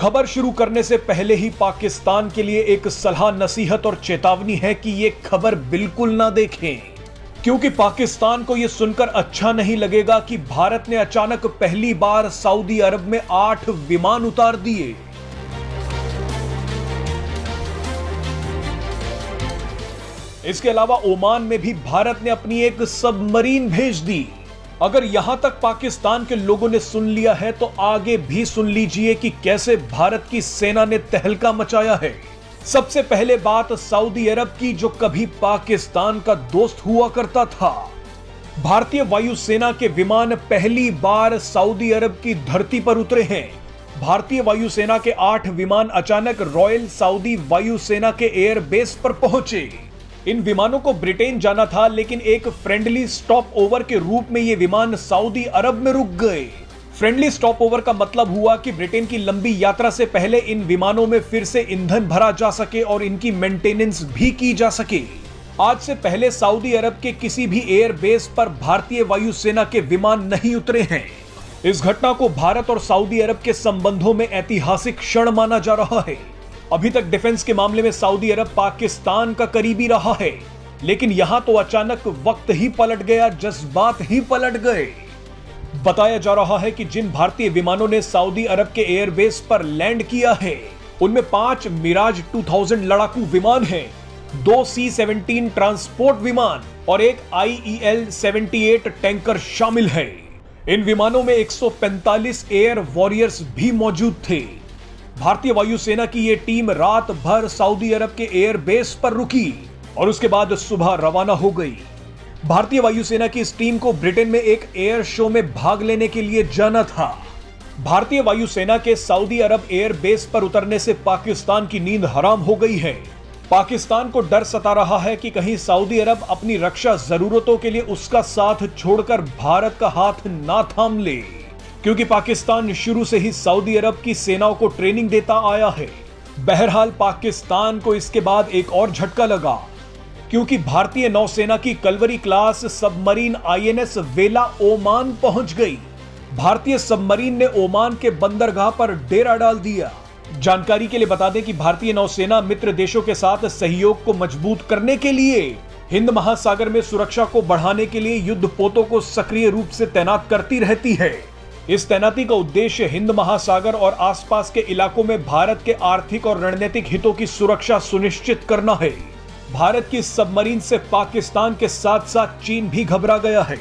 खबर शुरू करने से पहले ही पाकिस्तान के लिए एक सलाह नसीहत और चेतावनी है कि ये खबर बिल्कुल ना देखें, क्योंकि पाकिस्तान को यह सुनकर अच्छा नहीं लगेगा कि भारत ने अचानक पहली बार सऊदी अरब में 8 विमान उतार दिए। इसके अलावा ओमान में भी भारत ने अपनी एक सबमरीन भेज दी। अगर यहां तक पाकिस्तान के लोगों ने सुन लिया है तो आगे भी सुन लीजिए कि कैसे भारत की सेना ने तहलका मचाया है। सबसे पहले बात सऊदी अरब की, जो कभी पाकिस्तान का दोस्त हुआ करता था। भारतीय वायुसेना के विमान पहली बार सऊदी अरब की धरती पर उतरे हैं। भारतीय वायुसेना के 8 विमान अचानक रॉयल सऊदी वायुसेना के एयरबेस पर पहुंचे। इन विमानों को ब्रिटेन जाना था, लेकिन एक फ्रेंडली स्टॉप ओवर के रूप में ये विमान सऊदी अरब में रुक गए। फ्रेंडली स्टॉप ओवर का मतलब हुआ कि ब्रिटेन की लंबी यात्रा से पहले इन विमानों में फिर से ईंधन भरा जा सके और इनकी मेंटेनेंस भी की जा सके। आज से पहले सऊदी अरब के किसी भी एयरबेस पर भारतीय वायुसेना के विमान नहीं उतरे हैं। इस घटना को भारत और सऊदी अरब के संबंधों में ऐतिहासिक क्षण माना जा रहा है। अभी तक डिफेंस के मामले में सऊदी अरब पाकिस्तान का करीबी रहा है, लेकिन यहां तो अचानक वक्त ही पलट गया, जज्बात ही पलट गए। बताया जा रहा है कि जिन भारतीय विमानों ने सऊदी अरब के एयरबेस पर लैंड किया है, उनमें 5 मिराज 2000 लड़ाकू विमान हैं, 2 C-17 ट्रांसपोर्ट विमान और एक IEL-78 टैंकर शामिल है। इन विमानों में 145 एयर वॉरियर्स भी मौजूद थे। भारतीय वायुसेना की यह टीम रात भर सऊदी अरब के एयरबेस पर रुकी और उसके बाद सुबह रवाना हो गई। भारतीय वायुसेना की इस टीम को ब्रिटेन में एक एयर शो में भाग लेने के लिए जाना था। भारतीय वायुसेना के सऊदी अरब एयरबेस पर उतरने से पाकिस्तान की नींद हराम हो गई है। पाकिस्तान को डर सता रहा है कि कहीं सऊदी अरब अपनी रक्षा जरूरतों के लिए उसका साथ छोड़कर भारत का हाथ ना थाम ले, क्योंकि पाकिस्तान शुरू से ही सऊदी अरब की सेनाओं को ट्रेनिंग देता आया है। बहरहाल पाकिस्तान को इसके बाद एक और झटका लगा, क्योंकि भारतीय नौसेना की कलवरी क्लास सबमरीन INS वेला ओमान पहुंच गई। भारतीय सबमरीन ने ओमान के बंदरगाह पर डेरा डाल दिया। जानकारी के लिए बता दें कि भारतीय नौसेना मित्र देशों के साथ सहयोग को मजबूत करने के लिए हिंद महासागर में सुरक्षा को बढ़ाने के लिए युद्धपोतों को सक्रिय रूप से तैनात करती रहती है। इस तैनाती का उद्देश्य हिंद महासागर और आसपास के इलाकों में भारत के आर्थिक और रणनीतिक हितों की सुरक्षा सुनिश्चित करना है। भारत की सबमरीन से पाकिस्तान के साथ साथ चीन भी घबरा गया है।